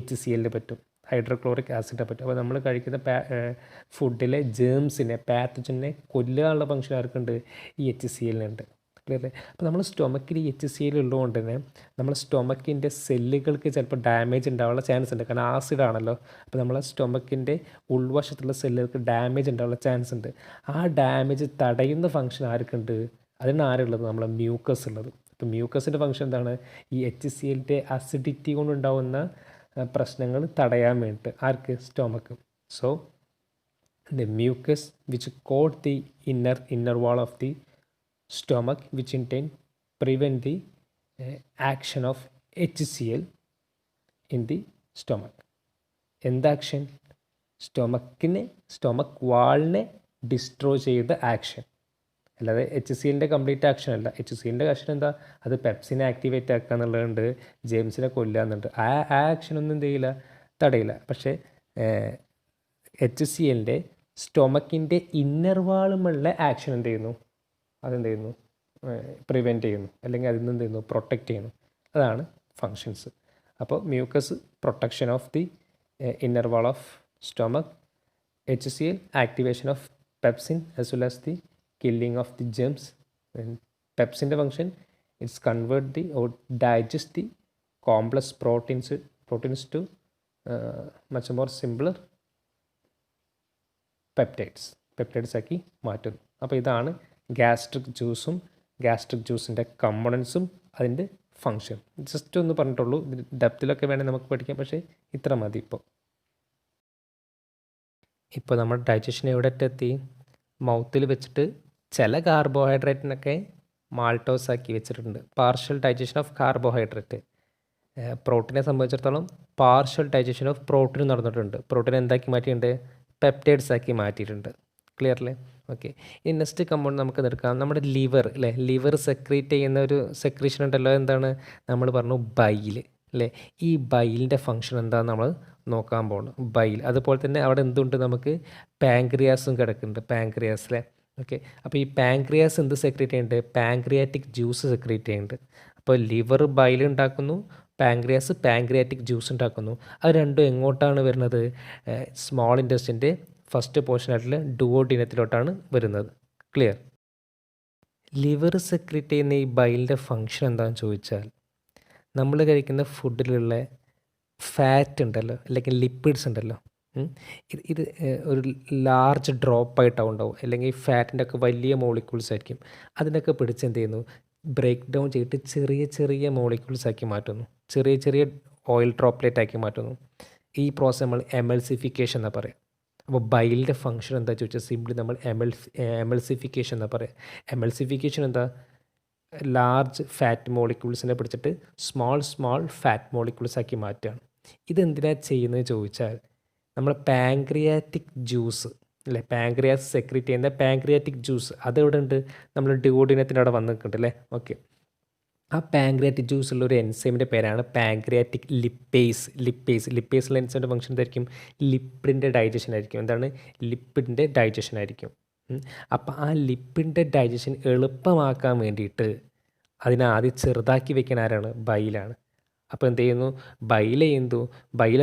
HCl പറ്റും, ഹൈഡ്രോക്ലോറിക് ആസിഡ് പറ്റും. അപ്പോൾ നമ്മൾ കഴിക്കുന്ന ഫുഡിലെ ജേംസിനെ, പാത്തജനെ കൊല്ലാനുള്ള ഫംഗ്ഷൻ ആർക്കുണ്ട്, ഈ HCl ഉണ്ട്. ക്ലിയർ അല്ലേ? അപ്പോൾ നമ്മൾ സ്റ്റൊമക്കിൽ HCl ഉള്ളതുകൊണ്ട് തന്നെ നമ്മുടെ സ്റ്റൊമക്കിൻ്റെ സെല്ലുകൾക്ക് ചിലപ്പോൾ ഡാമേജ് ഉണ്ടാവാനുള്ള ചാൻസ് ഉണ്ട്. കാരണം ആസിഡ് ആണല്ലോ. അപ്പോൾ നമ്മളെ സ്റ്റൊമക്കിൻ്റെ ഉൾവശത്തുള്ള സെല്ലുകൾക്ക് ഡാമേജ് ഉണ്ടാവാനുള്ള ചാൻസ് ഉണ്ട്. ആ ഡാമേജ് തടയുന്ന ഫംഗ്ഷൻ ആർക്കുണ്ട്? അതിന് ആരുള്ളത്? നമ്മളെ മ്യൂക്കസ് ഉള്ളത്. അപ്പോൾ മ്യൂക്കസിൻ്റെ ഫംഗ്ഷൻ എന്താണ്? ഈ HClൻ്റെ അസിഡിറ്റി കൊണ്ടുണ്ടാവുന്ന പ്രശ്നങ്ങൾ തടയാൻ വേണ്ടിയിട്ട്. ആർക്ക്? Stomach. So the mucus which coat the inner wall of the stomach, which in turn prevent the action of HCl in the stomach. എന്ത് ആക്ഷൻ? സ്റ്റൊമക്ക് വാളിനെ ഡിസ്ട്രോയ് ചെയ്ത ആക്ഷൻ. അല്ലാതെ HClൻ്റെ കംപ്ലീറ്റ് ആക്ഷൻ അല്ല. HClൻ്റെ ആക്ഷൻ എന്താ? അത് പെപ്സിനെ ആക്ടിവേറ്റ് ആക്കുക എന്നുള്ളതുണ്ട്, ജെയിംസിനെ കൊല്ലുക എന്നുണ്ട്. ആ ആക്ഷനൊന്നും എന്ത് ചെയ്യില്ല? തടയില്ല. പക്ഷേ HClൻ്റെ സ്റ്റൊമക്കിൻ്റെ ഇന്നർ വാളുമുള്ള ആക്ഷൻ എന്ത് ചെയ്യുന്നു? അതെന്ത് ചെയ്യുന്നു? പ്രിവെൻറ്റ് ചെയ്യുന്നു, അല്ലെങ്കിൽ അതിൽ നിന്ന് എന്ത് ചെയ്യുന്നു? പ്രൊട്ടക്റ്റ് ചെയ്യുന്നു. അതാണ് ഫങ്ഷൻസ്. അപ്പോൾ mucus protection of the inner wall of stomach, HCl activation of pepsin as well as the killing of the germs. പെപ്സിൻ്റെ function it's convert the or digest the complex proteins to much more simpler peptides ആക്കി മാറ്റുന്നു. അപ്പോൾ ഇതാണ് ഗ്യാസ്ട്രിക് ജ്യൂസിൻ്റെ കമ്പോണൻസും അതിൻ്റെ ഫങ്ഷൻ. ജസ്റ്റ് ഒന്ന് പറഞ്ഞിട്ടുള്ളൂ. ഡെപ്തിലൊക്കെ വേണമെങ്കിൽ നമുക്ക് പഠിക്കാം, പക്ഷേ ഇത്ര മതി. ഇപ്പോൾ നമ്മൾ ഡൈജഷൻ എവിടെ എത്തി? മൗത്തിൽ വെച്ചിട്ട് ചില കാർബോഹൈഡ്രേറ്റിനൊക്കെ മാൾട്ടോസ് ആക്കി വെച്ചിട്ടുണ്ട്. Partial digestion of carbohydrate. പ്രോട്ടീനെ സംബന്ധിച്ചിടത്തോളം പാർഷ്യൽ ഡൈജഷൻ ഓഫ് പ്രോട്ടീൻ നടന്നിട്ടുണ്ട്. പ്രോട്ടീൻ എന്താക്കി മാറ്റിയിട്ടുണ്ട്? പെപ്റ്റൈഡ്സ് ആക്കി മാറ്റിയിട്ടുണ്ട്. ക്ലിയർ അല്ലേ? ഓക്കെ. ഈ നെക്സ്റ്റ് കമ്പൗണ്ട് നമുക്ക് എടുക്കാം. നമ്മുടെ ലിവർ അല്ലേ? ലിവർ സെക്രീറ്റ് ചെയ്യുന്ന ഒരു സെക്രീഷൻ ഉണ്ടല്ലോ. എന്താണ്? നമ്മൾ പറഞ്ഞു ബൈൽ അല്ലേ? ഈ ബൈലിൻ്റെ ഫങ്ഷൻ എന്താണെന്ന് നമ്മൾ നോക്കാൻ പോകുന്നു. ബൈൽ. അതുപോലെ തന്നെ അവിടെ എന്തുണ്ട്? നമുക്ക് പാങ്ക്രിയാസും കിടക്കുന്നുണ്ട്. പാങ്ക്രിയാസ് അല്ലേ? ഓക്കെ. അപ്പോൾ ഈ പാങ്ക്രിയാസ് എന്ത് സെക്രീറ്റ് ചെയ്യുന്നുണ്ട്? പാങ്ക്രിയാറ്റിക് ജ്യൂസ് സെക്രീറ്റ് ചെയ്യുന്നുണ്ട്. അപ്പോൾ ലിവർ ബൈൽ ഉണ്ടാക്കുന്നു, പാങ്ക്രിയാസ് പാങ്ക്രിയാറ്റിക് ജ്യൂസ് ഉണ്ടാക്കുന്നു. അത് രണ്ടും എങ്ങോട്ടാണ് വരുന്നത്? സ്മോൾ ഇൻറ്റെസ്റ്റിൻ്റെ ഫസ്റ്റ് പോർഷനായിട്ടുള്ള ഡുവോഡിനത്തിലോട്ടാണ് വരുന്നത്. ക്ലിയർ? ലിവർ സെക്രീറ്റ് ചെയ്യുന്ന ഈ ബൈലിൻ്റെ ഫങ്ഷൻ എന്താണെന്ന് ചോദിച്ചാൽ, നമ്മൾ കഴിക്കുന്ന ഫുഡിലുള്ള ഫാറ്റ് ഉണ്ടല്ലോ, അല്ലെങ്കിൽ ലിപ്പിഡ്സ് ഉണ്ടല്ലോ, ഇത് ഒരു ലാർജ് ഡ്രോപ്പായിട്ടാവും ഉണ്ടാവും. അല്ലെങ്കിൽ ഫാറ്റിൻ്റെ ഒക്കെ വലിയ മോളിക്യൂൾസ് ആയിരിക്കും. അതിനൊക്കെ പിടിച്ച് എന്ത് ചെയ്യുന്നു? ബ്രേക്ക് ഡൗൺ ചെയ്തിട്ട് ചെറിയ ചെറിയ മോളിക്യൂൾസ് ആക്കി മാറ്റുന്നു. ചെറിയ ചെറിയ ഓയിൽ ഡ്രോപ്പ്ലെറ്റ് ആക്കി മാറ്റുന്നു. ഈ പ്രോസസ് നമ്മൾ എമൾസിഫിക്കേഷൻ എന്നാണ് പറയുക. അപ്പോൾ ബൈലിൻ്റെ ഫങ്ഷൻ എന്താ ചോദിച്ചാൽ സിംപ്ലി നമ്മൾ എമൾസിഫിക്കേഷൻ എന്നാണ് പറയുക. എമൾസിഫിക്കേഷൻ എന്താ? ലാർജ് ഫാറ്റ് മോളിക്യൂൾസിനെ പിടിച്ചിട്ട് സ്മോൾ ഫാറ്റ് മോളിക്യൂൾസ് ആക്കി മാറ്റുകയാണ്. ഇതെന്തിനാണ് ചെയ്യുന്നത് ചോദിച്ചാൽ, നമ്മൾ പാങ്ക്രിയാറ്റിക് ജ്യൂസ് അല്ലേ, പാങ്ക്രിയാസ് സെക്രീറ്റ് ചെയ്യുന്ന പാങ്ക്രിയാറ്റിക് ജ്യൂസ് അതെവിടെ ഉണ്ട്? നമ്മൾ ഡുവോഡിനത്തിൻ്റെ അവിടെ വന്ന് നിൽക്കുന്നുണ്ട് അല്ലേ? ഓക്കെ. ആ പാങ്ക്രിയാറ്റിക് ജ്യൂസുള്ള ഒരു എൻസൈമിൻ്റെ പേരാണ് പാങ്ക്രിയാറ്റിക് ലിപ്പേസിലെ എൻസൈമിൻ്റെ ഫംഗ്ഷൻ എന്തായിരിക്കും? ലിപ്പിഡിൻ്റെ ഡൈജഷൻ ആയിരിക്കും. എന്താണ്? ലിപ്പിഡിൻ്റെ ഡൈജഷൻ ആയിരിക്കും. അപ്പോൾ ആ ലിപ്പിഡിൻ്റെ ഡൈജഷൻ എളുപ്പമാക്കാൻ വേണ്ടിയിട്ട് അതിനാദ്യം ചെറുതാക്കി വെക്കാൻ ആരാണ്? ബൈലാണ്. അപ്പോൾ എന്ത് ചെയ്യുന്നു? ബൈൽ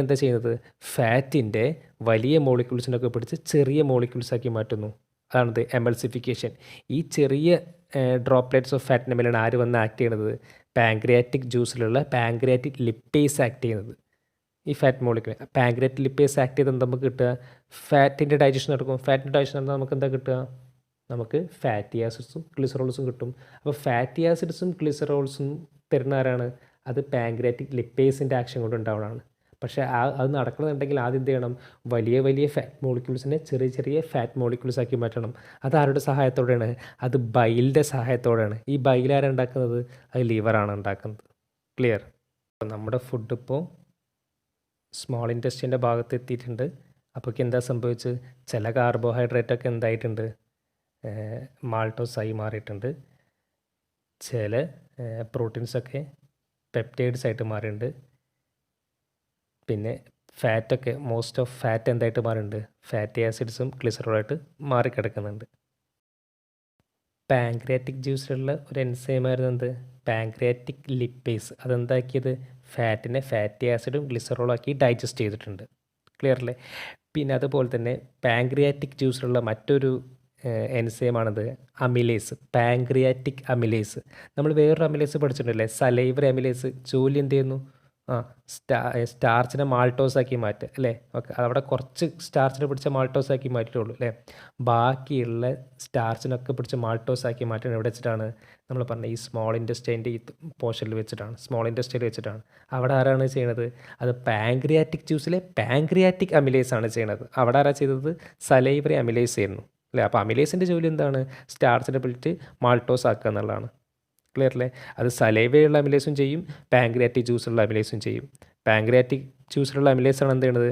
എന്താ ചെയ്യുന്നത്? ഫാറ്റിൻ്റെ വലിയ മോളിക്യൂൾസിനൊക്കെ പിടിച്ച് ചെറിയ മോളിക്യൂൾസാക്കി മാറ്റുന്നു. അതാണത് എമൾസിഫിക്കേഷൻ. ഈ ചെറിയ ഡ്രോപ്ലെറ്റ്സ് ഓഫ് ഫാറ്റിൻ്റെ മേലാണ് ആര് വന്ന് ആക്ട് ചെയ്യുന്നത്? പാങ്ക്രിയാറ്റിക് ജ്യൂസിലുള്ള പാങ്ക്രിയാറ്റിക് ലിപ്പേസ് ആക്ട് ചെയ്യുന്നത്. ഈ fat molecule pancreatic lipase act ചെയ്ത് നമുക്ക് കിട്ടുക? ഫാറ്റിൻ്റെ ഡൈജഷൻ നടക്കും. ഫാറ്റിൻ്റെ ഡൈജഷൻ നടന്നാൽ നമുക്ക് എന്താ കിട്ടുക? നമുക്ക് ഫാറ്റി ആസിഡ്സും ഗ്ലിസറോൾസും കിട്ടും. അപ്പോൾ ഫാറ്റി ആസിഡ്സും ഗ്ലിസറോൾസും തരുന്ന ആരാണ്? അത് പാങ്ക്രിയാറ്റിക് ലിപ്പേസിൻ്റെ ആക്ഷൻ കൊണ്ട് ഉണ്ടാവുന്നതാണ്. പക്ഷേ അത് നടക്കണമെന്നുണ്ടെങ്കിൽ ആദ്യം എന്ത് ചെയ്യണം? വലിയ ഫാറ്റ് മോളിക്യൂൾസിനെ ചെറിയ ചെറിയ ഫാറ്റ് മോളിക്യൂൾസ് ആക്കി മാറ്റണം. അത് ആരുടെ സഹായത്തോടെയാണ്? അത് ബൈലിൻ്റെ സഹായത്തോടെയാണ്. ഈ ബൈൽ ആരാണ് ഉണ്ടാക്കുന്നത്? അത് ലിവറാണ് ഉണ്ടാക്കുന്നത്. ക്ലിയർ? നമ്മുടെ ഫുഡ് ഇപ്പോൾ സ്മോൾ ഇൻറ്റെസ്റ്റിൻ്റെ ഭാഗത്ത് എത്തിയിട്ടുണ്ട്. അപ്പോൾ എന്താ സംഭവിച്ചത്? ചില കാർബോഹൈഡ്രേറ്റൊക്കെ എന്തായിട്ടുണ്ട്? മാൾട്ടോസായി മാറിയിട്ടുണ്ട്. ചില പ്രോട്ടീൻസൊക്കെ പെപ്റ്റൈഡ്സ് ആയിട്ട് മാറിയിട്ടുണ്ട്. പിന്നെ ഫാറ്റൊക്കെ മോസ്റ്റ് ഓഫ് ഫാറ്റ് എന്തായിട്ട് മാറിയിട്ടുണ്ട്? ഫാറ്റി ആസിഡ്സും ഗ്ലിസറോളായിട്ട് മാറിക്കിടക്കുന്നുണ്ട്. പാങ്ക്രിയാറ്റിക് ജ്യൂസിലുള്ള ഒരു എൻസൈമായിരുന്നു എന്ത്? Pancreatic lipase. അതെന്താക്കിയത്? ഫാറ്റിനെ ഫാറ്റി ആസിഡും ഗ്ലിസറോളാക്കി ഡൈജസ്റ്റ് ചെയ്തിട്ടുണ്ട്. ക്ലിയർ അല്ലേ? പിന്നെ അതുപോലെ തന്നെ പാങ്ക്രിയാറ്റിക് ജ്യൂസിലുള്ള മറ്റൊരു എൻസൈമാണത് അമിലേസ്, പാങ്ക്രിയാറ്റിക് അമിലേസ്. നമ്മൾ വേറൊരു അമിലേസ് പഠിച്ചിട്ടുണ്ടല്ലേ, സലൈവറി അമിലേസ്. ജോലി എന്ത് ചെയ്യുന്നു? ആ സ്റ്റാർച്ചിനെ മാൾട്ടോസാക്കി മാറ്റുക അല്ലേ. ഓക്കെ, അവിടെ കുറച്ച് സ്റ്റാർച്ചിനെ പിടിച്ച മാൾട്ടോസാക്കി മാറ്റിയിട്ടുള്ളൂ അല്ലേ. ബാക്കിയുള്ള സ്റ്റാർച്ചിനൊക്കെ പിടിച്ച് മാൾട്ടോസാക്കി മാറ്റുന്നത് എവിടെ വെച്ചിട്ടാണ്? നമ്മൾ പറഞ്ഞ ഈ സ്മോൾ ഇൻറ്റസ്റ്റൈൻ്റെ ഈ പോർഷനിൽ വെച്ചിട്ടാണ്, സ്മോൾ ഇൻറ്റസ്റ്റൈനിൽ വെച്ചിട്ടാണ്. അവിടെ ആരാണ് ചെയ്യണത്? അത് പാങ്ക്രിയാറ്റിക് ജ്യൂസിലെ പാങ്ക്രിയാറ്റിക് അമിലേസ് ആണ് ചെയ്യണത്. അവിടെ ആരാ ചെയ്തത്? സലൈവറി അമിലേസ് ആയിരുന്നു അല്ലേ. അപ്പോൾ അമിലേസിൻ്റെ ജോലി എന്താണ്? സ്റ്റാർച്ചിനെ പിടിച്ച് മാൾട്ടോസ് ആക്കുക എന്നുള്ളതാണ്. ക്ലിയർ അല്ലേ. അത് സലൈവയുള്ള അമിലേസും ചെയ്യും, പാങ്ക്രിയാറ്റിക് ജ്യൂസുള്ള അമിലേസും ചെയ്യും. പാങ്ക്രിയാറ്റിക് ജ്യൂസിലുള്ള അമിലേസാണ് എന്ത് ചെയ്യണത്?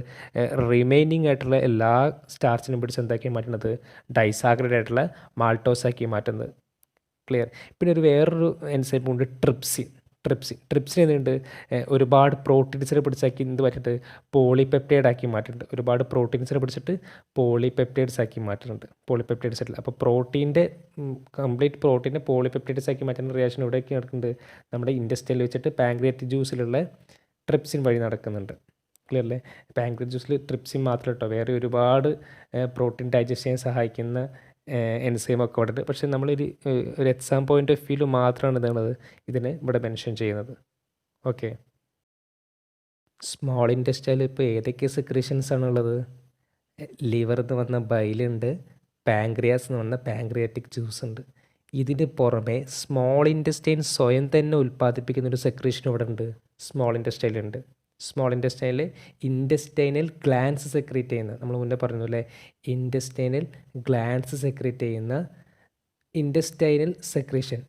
റിമൈനിങ് ആയിട്ടുള്ള എല്ലാ സ്റ്റാർച്ചിനും പിടിച്ച് എന്താക്കി മാറ്റുന്നത്? ഡൈസാക്കറൈഡ് ആയിട്ടുള്ള മാൾട്ടോസാക്കി മാറ്റുന്നത്. ക്ലിയർ. പിന്നെ വേറൊരു എൻസൈം ഉണ്ട്, ട്രിപ്സിൻ എന്തുണ്ട്? ഒരുപാട് പ്രോട്ടീൻസിനെ പിടിച്ചാക്കി എന്ത് മാറ്റിയിട്ട് പോളിപെപ്റ്റൈഡ് ആക്കി മാറ്റിയിട്ടുണ്ട്. ഒരുപാട് പ്രോട്ടീൻസിനെ പിടിച്ചിട്ട് പോളിപെപ്റ്റൈഡ്സ് ആക്കി മാറ്റുന്നുണ്ട്. പോളിപെപ്റ്റൈഡ്സ് ആയിട്ടില്ല. അപ്പോൾ പ്രോട്ടീൻ്റെ കംപ്ലീറ്റ് പ്രോട്ടീനെ പോളിപെപ്റ്റൈഡ്സ് ആക്കി മാറ്റുന്ന റിയാക്ഷൻ എവിടെയൊക്കെ നടക്കുന്നുണ്ട്? നമ്മുടെ ഇൻറ്റസ്റ്റൈനിൽ വെച്ചിട്ട് പാങ്ക്രിയാറ്റിക് ജ്യൂസിലുള്ള ട്രിപ്സിൻ വഴി നടക്കുന്നുണ്ട്. ക്ലിയർ അല്ലേ. പാങ്ക്രിയാറ്റിക് ജ്യൂസിൽ ട്രിപ്സിൻ മാത്രം കേട്ടോ, വേറെ ഒരുപാട് പ്രോട്ടീൻ ഡൈജസ്റ്റ് ചെയ്യാൻ സഹായിക്കുന്ന എൻസൈമൊക്കെ ഇവിടെ ഉണ്ട്. പക്ഷേ ഒരു എക്സാം പോയിൻ്റ് ഓഫ് വ്യൂവിൽ മാത്രമാണ് ഇതിനെ ഇവിടെ മെൻഷൻ ചെയ്യുന്നത്. ഓക്കെ, സ്മോൾ ഇൻറ്റസ്റ്റൈനിൽ ഇപ്പോൾ ഏതൊക്കെ സെക്രീഷൻസ് ആണുള്ളത്? ലിവറിൽ നിന്ന് വന്ന ബൈലുണ്ട്, പാങ്ക്രിയാസ് എന്ന് വന്ന പാങ്ക്രിയാറ്റിക് ജ്യൂസ് ഉണ്ട്. ഇതിന് പുറമെ സ്മോൾ ഇൻറ്റസ്റ്റൈൻ സ്വയം തന്നെ ഉൽപ്പാദിപ്പിക്കുന്ന ഒരു സെക്രീഷൻ ഇവിടെ ഉണ്ട്, സ്മോൾ ഇൻറ്റസ്റ്റൈനിലുണ്ട്. സ്മോൾ ഇൻറ്റസ്റ്റൈനിൽ ഇൻറ്റസ്റ്റൈനൽ ഗ്ലാൻസ് സെക്രീറ്റ് ചെയ്യുന്ന, നമ്മൾ മുന്നേ പറഞ്ഞു അല്ലേ, ഇൻറ്റസ്റ്റൈനൽ ഗ്ലാൻസ് സെക്രീറ്റ് ചെയ്യുന്ന ഇൻറ്റസ്റ്റൈനൽ സെക്രീഷൻ.